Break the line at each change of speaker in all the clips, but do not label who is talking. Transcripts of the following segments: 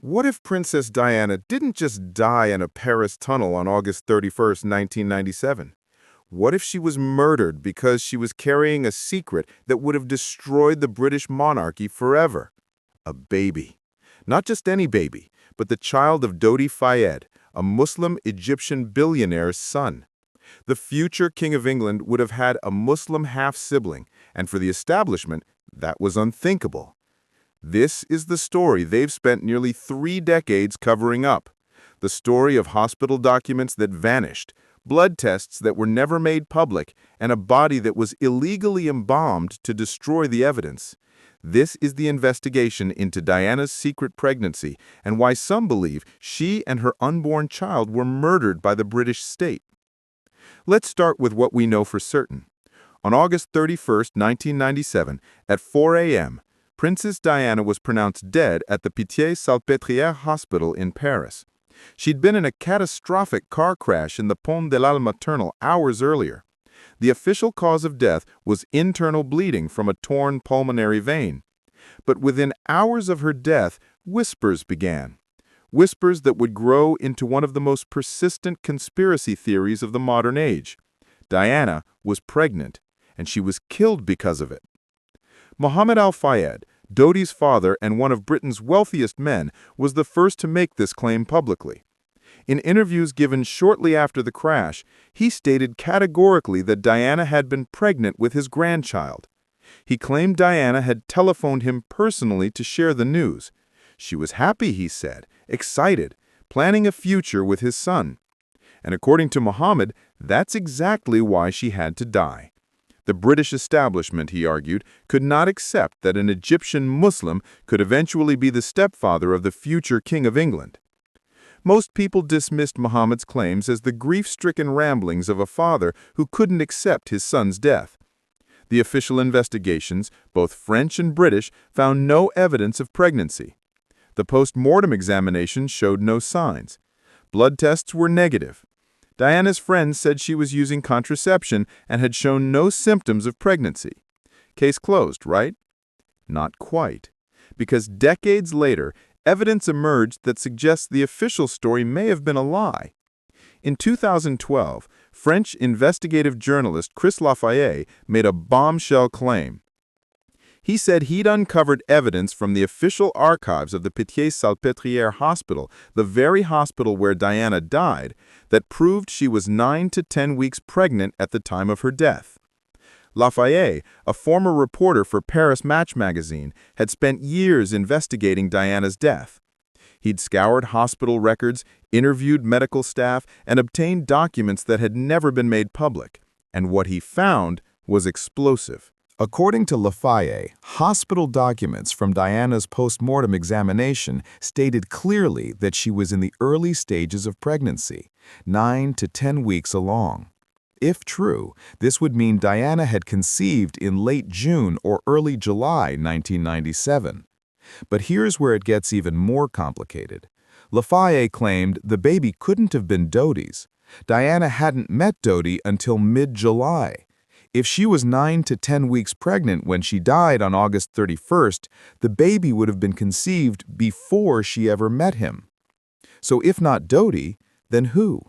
What if Princess Diana didn't just die in a Paris tunnel on August 31st, 1997? What if she was murdered because she was carrying a secret that would have destroyed the British monarchy forever? A baby. Not just any baby, but the child of Dodi Fayed, a Muslim Egyptian billionaire's son. The future King of England would have had a Muslim half-sibling, and for the establishment, that was unthinkable. This is the story they've spent nearly 3 decades covering up. The story of hospital documents that vanished, blood tests that were never made public, and a body that was illegally embalmed to destroy the evidence. This is the investigation into Diana's secret pregnancy and why some believe she and her unborn child were murdered by the British state. Let's start with what we know for certain. On August 31st, 1997, at 4 a.m., Princess Diana was pronounced dead at the Pitié-Salpêtrière Hospital in Paris. She'd been in a catastrophic car crash in the Pont de l'Alma Tunnel hours earlier. The official cause of death was internal bleeding from a torn pulmonary vein. But within hours of her death, whispers began. Whispers that would grow into one of the most persistent conspiracy theories of the modern age. Diana was pregnant, and she was killed because of it. Mohamed Al-Fayed, Dodi's father and one of Britain's wealthiest men, was the first to make this claim publicly. In interviews given shortly after the crash, he stated categorically that Diana had been pregnant with his grandchild. He claimed Diana had telephoned him personally to share the news. She was happy, he said, excited, planning a future with his son. And according to Mohammed, that's exactly why she had to die. The British establishment, he argued, could not accept that an Egyptian Muslim could eventually be the stepfather of the future King of England. Most people dismissed Mohammed's claims as the grief-stricken ramblings of a father who couldn't accept his son's death. The official investigations, both French and British, found no evidence of pregnancy. The post-mortem examination showed no signs. Blood tests were negative. Diana's friends said she was using contraception and had shown no symptoms of pregnancy. Case closed, right? Not quite. Because decades later, evidence emerged that suggests the official story may have been a lie. In 2012, French investigative journalist Chris Lafayette made a bombshell claim. He said he'd uncovered evidence from the official archives of the Pitié-Salpêtrière Hospital, the very hospital where Diana died, that proved she was 9 to 10 weeks pregnant at the time of her death. Lafayette, a former reporter for Paris Match magazine, had spent years investigating Diana's death. He'd scoured hospital records, interviewed medical staff, and obtained documents that had never been made public. And what he found was explosive. According to Lafayette, hospital documents from Diana's post-mortem examination stated clearly that she was in the early stages of pregnancy, 9 to 10 weeks along. If true, this would mean Diana had conceived in late June or early July 1997. But here's where it gets even more complicated. Lafayette claimed the baby couldn't have been Dodi's. Diana hadn't met Dodi until mid-July. If she was 9 to 10 weeks pregnant when she died on August 31st, the baby would have been conceived before she ever met him. So if not Dodi, then who?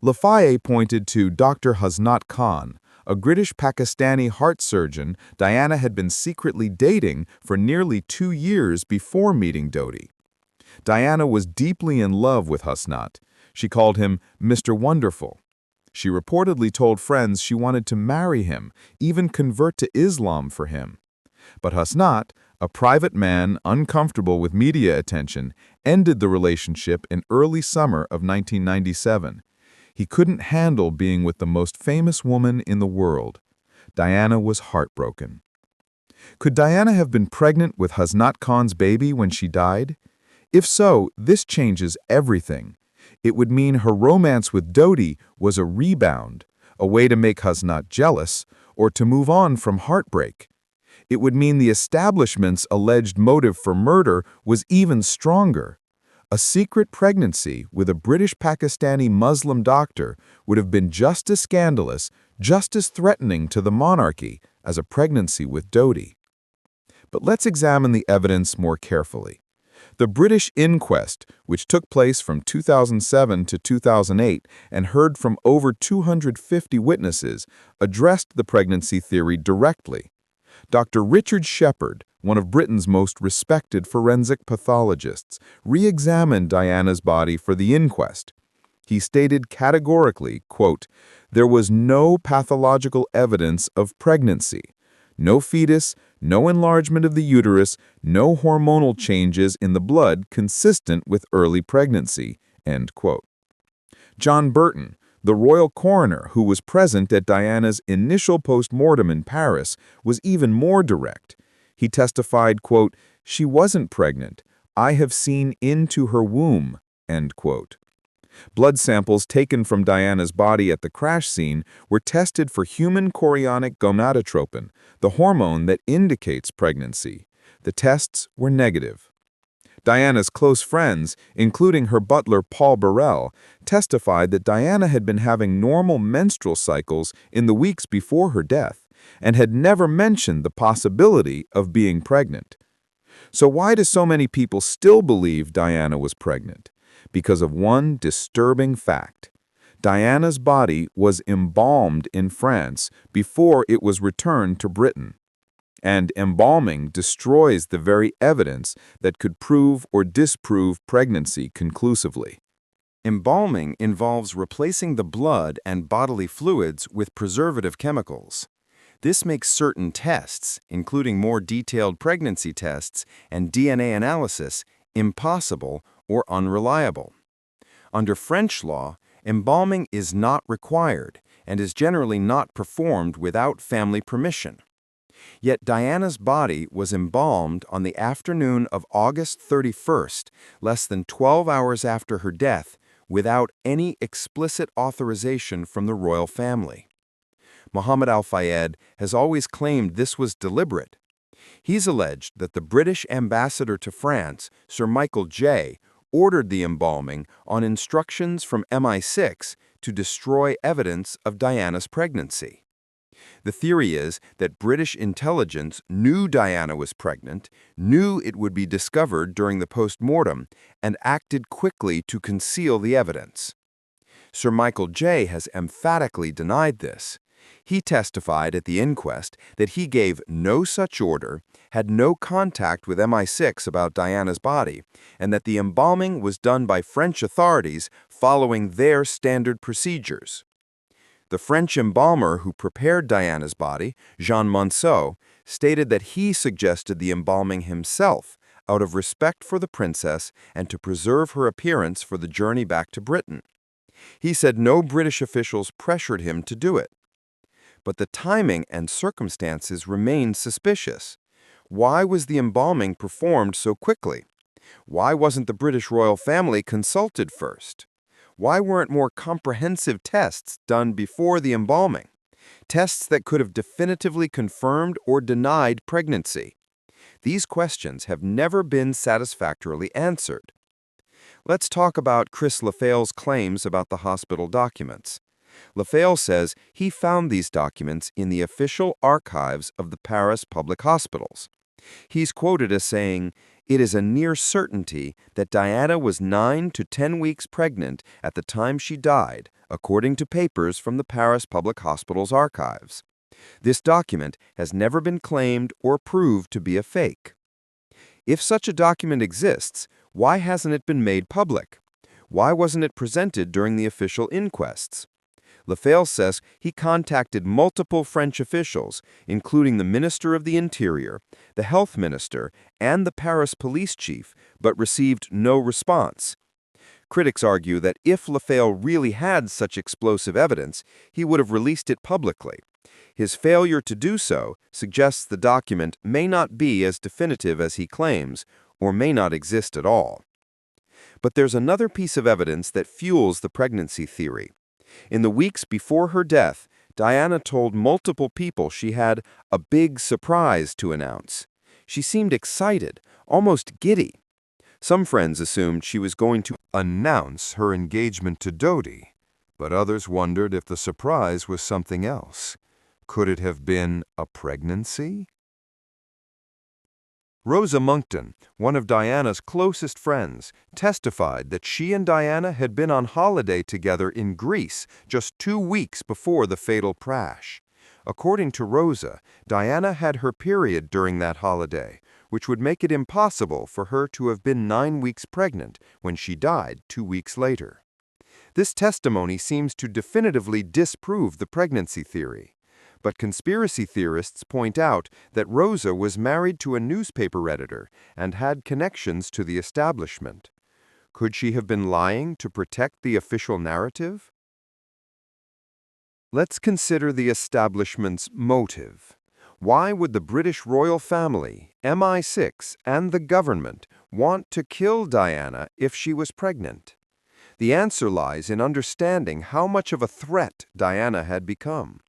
Lafayette pointed to Dr. Hasnat Khan, a British-Pakistani heart surgeon Diana had been secretly dating for nearly 2 years before meeting Dodi. Diana was deeply in love with Hasnat. She called him Mr. Wonderful. She reportedly told friends she wanted to marry him, even convert to Islam for him. But Hasnat, a private man uncomfortable with media attention, ended the relationship in early summer of 1997. He couldn't handle being with the most famous woman in the world. Diana was heartbroken. Could Diana have been pregnant with Hasnat Khan's baby when she died? If so, this changes everything. It would mean her romance with Dodi was a rebound, a way to make Hasnat jealous, or to move on from heartbreak. It would mean the establishment's alleged motive for murder was even stronger. A secret pregnancy with a British-Pakistani Muslim doctor would have been just as scandalous, just as threatening to the monarchy as a pregnancy with Dodi. But let's examine the evidence more carefully. The British inquest, which took place from 2007 to 2008 and heard from over 250 witnesses, addressed the pregnancy theory directly. Dr. Richard Shepherd, one of Britain's most respected forensic pathologists, re-examined Diana's body for the inquest. He stated categorically, quote, "There was no pathological evidence of pregnancy. No fetus, no enlargement of the uterus, no hormonal changes in the blood consistent with early pregnancy." End quote. John Burton, the royal coroner who was present at Diana's initial post-mortem in Paris, was even more direct. He testified, quote, "She wasn't pregnant. I have seen into her womb." End quote. Blood samples taken from Diana's body at the crash scene were tested for human chorionic gonadotropin, the hormone that indicates pregnancy. The tests were negative. Diana's close friends, including her butler Paul Burrell, testified that Diana had been having normal menstrual cycles in the weeks before her death and had never mentioned the possibility of being pregnant. So why do so many people still believe Diana was pregnant? Because of one disturbing fact. Diana's body was embalmed in France before it was returned to Britain. And embalming destroys the very evidence that could prove or disprove pregnancy conclusively.
Embalming involves replacing the blood and bodily fluids with preservative chemicals. This makes certain tests, including more detailed pregnancy tests and DNA analysis, impossible or unreliable. Under French law, embalming is not required and is generally not performed without family permission. Yet Diana's body was embalmed on the afternoon of August 31st, less than 12 hours after her death, without any explicit authorization from the royal family. Mohamed Al-Fayed has always claimed this was deliberate. He's alleged that the British ambassador to France, Sir Michael J., ordered the embalming on instructions from MI6 to destroy evidence of Diana's pregnancy. The theory is that British intelligence knew Diana was pregnant, knew it would be discovered during the post-mortem, and acted quickly to conceal the evidence. Sir Michael J. has emphatically denied this. He testified at the inquest that he gave no such order, had no contact with MI6 about Diana's body, and that the embalming was done by French authorities following their standard procedures. The French embalmer who prepared Diana's body, Jean Monceau, stated that he suggested the embalming himself out of respect for the princess and to preserve her appearance for the journey back to Britain. He said no British officials pressured him to do it. But the timing and circumstances remained suspicious. Why was the embalming performed so quickly? Why wasn't the British royal family consulted first? Why weren't more comprehensive tests done before the embalming? Tests that could have definitively confirmed or denied pregnancy. These questions have never been satisfactorily answered. Let's talk about Chris LaFayle's claims about the hospital documents. LaFayle says he found these documents in the official archives of the Paris public hospitals. He's quoted as saying, "It is a near certainty that Diana was 9 to 10 weeks pregnant at the time she died, according to papers from the Paris Public Hospital's archives. This document has never been claimed or proved to be a fake." If such a document exists, why hasn't it been made public? Why wasn't it presented during the official inquests? LaFayle says he contacted multiple French officials, including the Minister of the Interior, the Health Minister, and the Paris police chief, but received no response. Critics argue that if LaFayle really had such explosive evidence, he would have released it publicly. His failure to do so suggests the document may not be as definitive as he claims, or may not exist at all. But there's another piece of evidence that fuels the pregnancy theory. In the weeks before her death, Diana told multiple people she had a big surprise to announce. She seemed excited, almost giddy. Some friends assumed she was going to announce her engagement to Dodi, but others wondered if the surprise was something else. Could it have been a pregnancy? Rosa Monckton, one of Diana's closest friends, testified that she and Diana had been on holiday together in Greece just 2 weeks before the fatal crash. According to Rosa, Diana had her period during that holiday, which would make it impossible for her to have been 9 weeks pregnant when she died 2 weeks later. This testimony seems to definitively disprove the pregnancy theory. But conspiracy theorists point out that Rosa was married to a newspaper editor and had connections to the establishment. Could she have been lying to protect the official narrative? Let's consider the establishment's motive. Why would the British royal family, MI6, and the government want to kill Diana if she was pregnant? The answer lies in understanding how much of a threat Diana had become.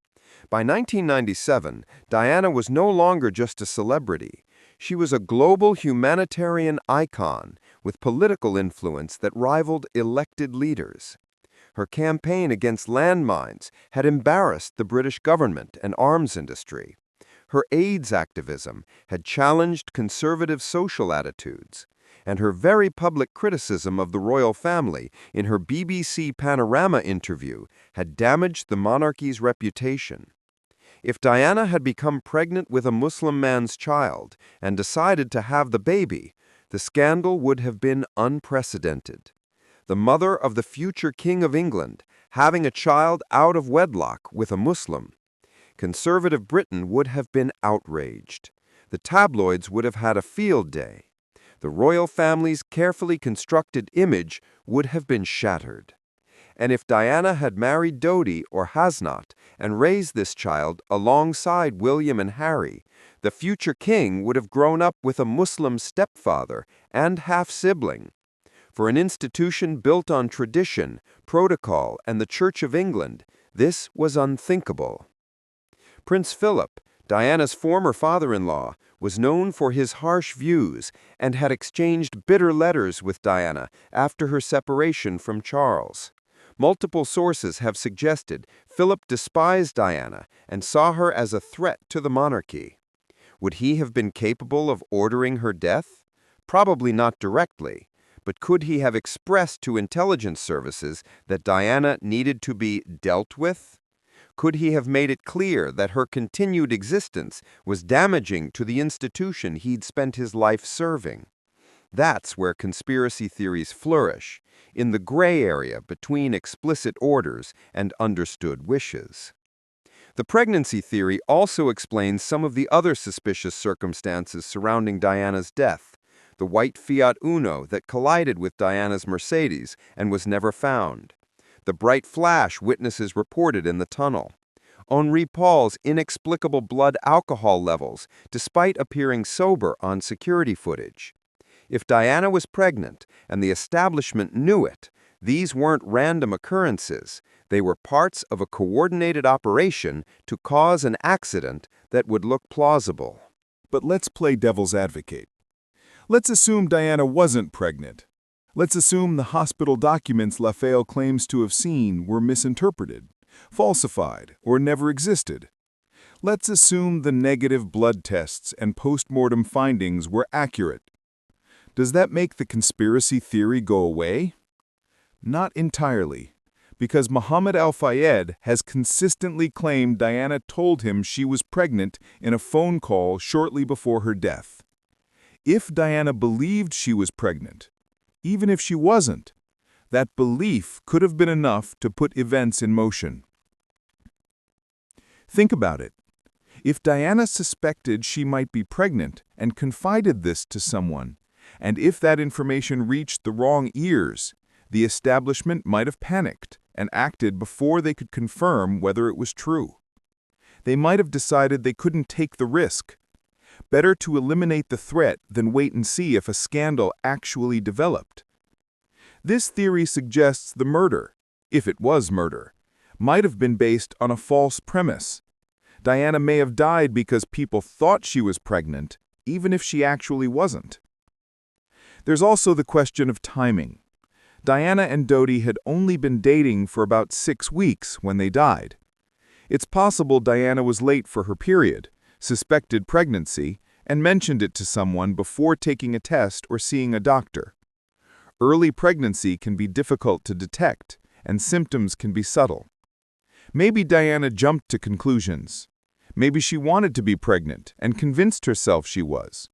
By 1997, Diana was no longer just a celebrity. She was a global humanitarian icon with political influence that rivaled elected leaders. Her campaign against landmines had embarrassed the British government and arms industry. Her AIDS activism had challenged conservative social attitudes. And her very public criticism of the royal family in her BBC Panorama interview had damaged the monarchy's reputation. If Diana had become pregnant with a Muslim man's child and decided to have the baby, the scandal would have been unprecedented. The mother of the future King of England having a child out of wedlock with a Muslim. Conservative Britain would have been outraged. The tabloids would have had a field day. The royal family's carefully constructed image would have been shattered. And if Diana had married Dodi or Hasnat and raised this child alongside William and Harry, the future king would have grown up with a Muslim stepfather and half-sibling. For an institution built on tradition, protocol, and the Church of England, this was unthinkable. Prince Philip, Diana's former father-in-law, was known for his harsh views and had exchanged bitter letters with Diana after her separation from Charles. Multiple sources have suggested Philip despised Diana and saw her as a threat to the monarchy. Would he have been capable of ordering her death? Probably not directly, but could he have expressed to intelligence services that Diana needed to be dealt with? Could he have made it clear that her continued existence was damaging to the institution he'd spent his life serving? That's where conspiracy theories flourish, in the gray area between explicit orders and understood wishes. The pregnancy theory also explains some of the other suspicious circumstances surrounding Diana's death. The white Fiat Uno that collided with Diana's Mercedes and was never found. The bright flash witnesses reported in the tunnel. Henri Paul's inexplicable blood alcohol levels, despite appearing sober on security footage. If Diana was pregnant and the establishment knew it, these weren't random occurrences. They were parts of a coordinated operation to cause an accident that would look plausible.
But let's play devil's advocate. Let's assume Diana wasn't pregnant. Let's assume the hospital documents Lafayette claims to have seen were misinterpreted, falsified, or never existed. Let's assume the negative blood tests and post-mortem findings were accurate. Does that make the conspiracy theory go away? Not entirely, because Mohamed Al-Fayed has consistently claimed Diana told him she was pregnant in a phone call shortly before her death. If Diana believed she was pregnant, even if she wasn't, that belief could have been enough to put events in motion. Think about it. If Diana suspected she might be pregnant and confided this to someone, and if that information reached the wrong ears, the establishment might have panicked and acted before they could confirm whether it was true. They might have decided they couldn't take the risk. Better to eliminate the threat than wait and see if a scandal actually developed. This theory suggests the murder, if it was murder, might have been based on a false premise. Diana may have died because people thought she was pregnant, even if she actually wasn't. There's also the question of timing. Diana and Dodi had only been dating for about 6 weeks when they died. It's possible Diana was late for her period, suspected pregnancy, and mentioned it to someone before taking a test or seeing a doctor. Early pregnancy can be difficult to detect, and symptoms can be subtle. Maybe Diana jumped to conclusions. Maybe she wanted to be pregnant and convinced herself she was.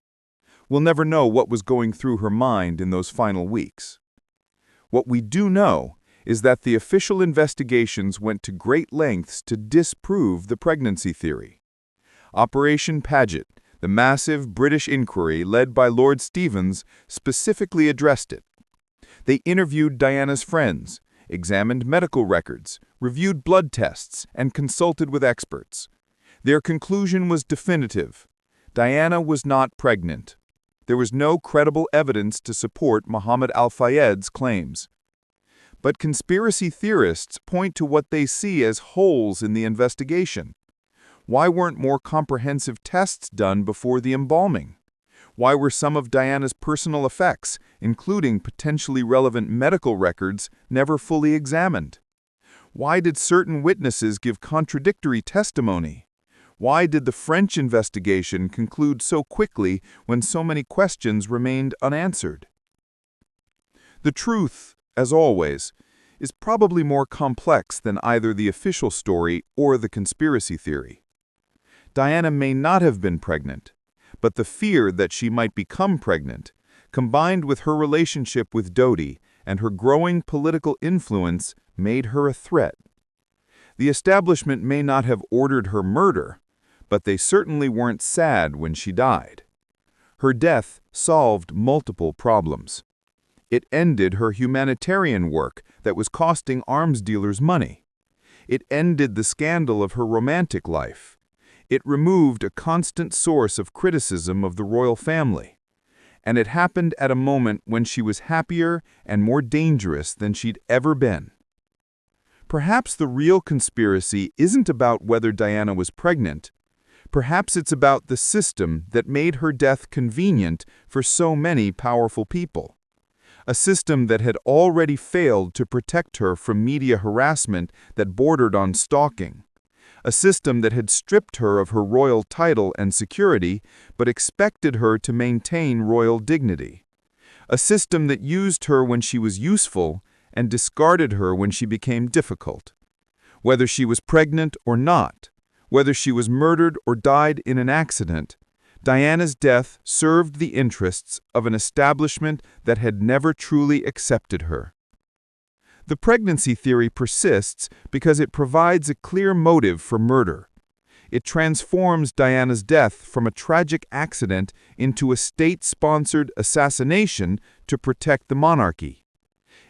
We'll never know what was going through her mind in those final weeks. What we do know is that the official investigations went to great lengths to disprove the pregnancy theory. Operation Paget, the massive British inquiry led by Lord Stevens, specifically addressed it. They interviewed Diana's friends, examined medical records, reviewed blood tests, and consulted with experts. Their conclusion was definitive. Diana was not pregnant. There was no credible evidence to support Mohamed Al-Fayed's claims. But conspiracy theorists point to what they see as holes in the investigation. Why weren't more comprehensive tests done before the embalming? Why were some of Diana's personal effects, including potentially relevant medical records, never fully examined? Why did certain witnesses give contradictory testimony? Why did the French investigation conclude so quickly when so many questions remained unanswered? The truth, as always, is probably more complex than either the official story or the conspiracy theory. Diana may not have been pregnant, but the fear that she might become pregnant, combined with her relationship with Dodi and her growing political influence, made her a threat. The establishment may not have ordered her murder, but they certainly weren't sad when she died. Her death solved multiple problems. It ended her humanitarian work that was costing arms dealers money. It ended the scandal of her romantic life. It removed a constant source of criticism of the royal family. And it happened at a moment when she was happier and more dangerous than she'd ever been. Perhaps the real conspiracy isn't about whether Diana was pregnant. Perhaps it's about the system that made her death convenient for so many powerful people. A system that had already failed to protect her from media harassment that bordered on stalking. A system that had stripped her of her royal title and security, but expected her to maintain royal dignity. A system that used her when she was useful and discarded her when she became difficult. Whether she was pregnant or not, whether she was murdered or died in an accident, Diana's death served the interests of an establishment that had never truly accepted her. The pregnancy theory persists because it provides a clear motive for murder. It transforms Diana's death from a tragic accident into a state-sponsored assassination to protect the monarchy.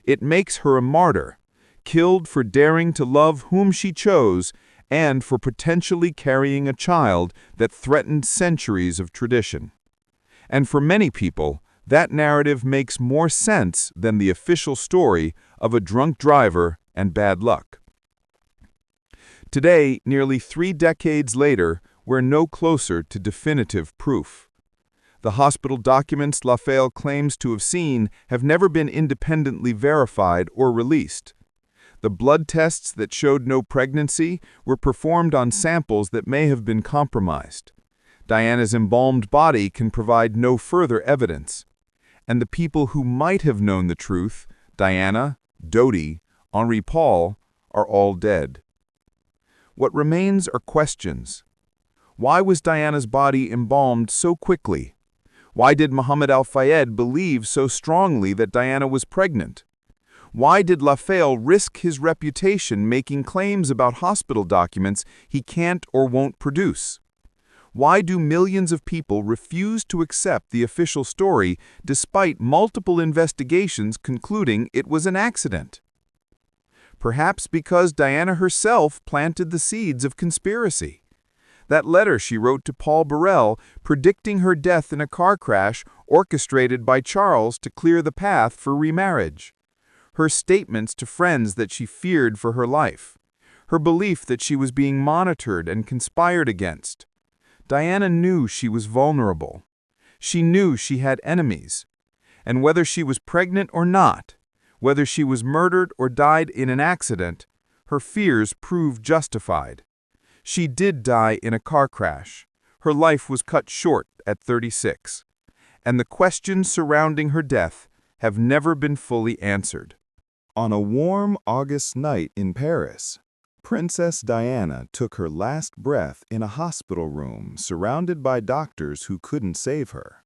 It makes her a martyr, killed for daring to love whom she chose and for potentially carrying a child that threatened centuries of tradition. And for many people, that narrative makes more sense than the official story of a drunk driver and bad luck. Today, nearly 3 decades later, we're no closer to definitive proof. The hospital documents Al-Fayed claims to have seen have never been independently verified or released. The blood tests that showed no pregnancy were performed on samples that may have been compromised. Diana's embalmed body can provide no further evidence. And the people who might have known the truth, Diana, Dodi, Henri Paul, are all dead. What remains are questions. Why was Diana's body embalmed so quickly? Why did Mohamed Al-Fayed believe so strongly that Diana was pregnant? Why did Al-Fayed risk his reputation making claims about hospital documents he can't or won't produce? Why do millions of people refuse to accept the official story despite multiple investigations concluding it was an accident? Perhaps because Diana herself planted the seeds of conspiracy. That letter she wrote to Paul Burrell predicting her death in a car crash orchestrated by Charles to clear the path for remarriage. Her statements to friends that she feared for her life. Her belief that she was being monitored and conspired against. Diana knew she was vulnerable. She knew she had enemies. And whether she was pregnant or not, whether she was murdered or died in an accident, her fears proved justified. She did die in a car crash. Her life was cut short at 36, and the questions surrounding her death have never been fully answered.
On a warm August night in Paris, Princess Diana took her last breath in a hospital room surrounded by doctors who couldn't save her.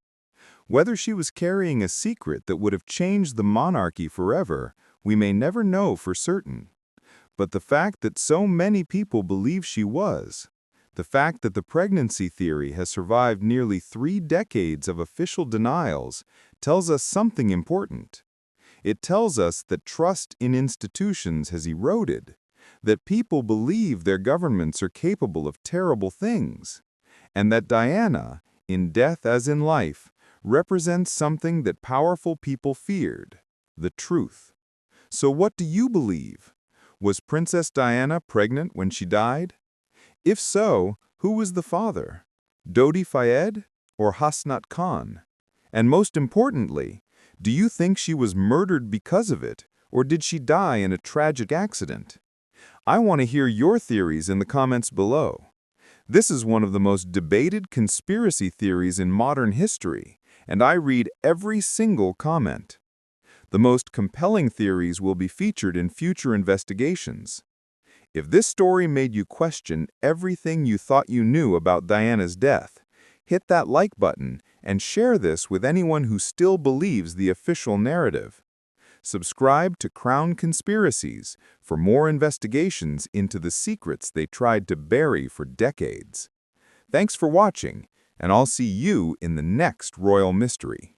Whether she was carrying a secret that would have changed the monarchy forever, we may never know for certain. But the fact that so many people believe she was, the fact that the pregnancy theory has survived nearly 3 decades of official denials, tells us something important. It tells us that trust in institutions has eroded, that people believe their governments are capable of terrible things, and that Diana, in death as in life, represents something that powerful people feared: the truth. So what do you believe? Was Princess Diana pregnant when she died? If so, who was the father? Dodi Fayed or Hasnat Khan? And most importantly, do you think she was murdered because of it, or did she die in a tragic accident? I want to hear your theories in the comments below. This is one of the most debated conspiracy theories in modern history, and I read every single comment. The most compelling theories will be featured in future investigations. If this story made you question everything you thought you knew about Diana's death, hit that like button and share this with anyone who still believes the official narrative. Subscribe to Crown Conspiracies for more investigations into the secrets they tried to bury for decades. Thanks for watching, and I'll see you in the next Royal Mystery.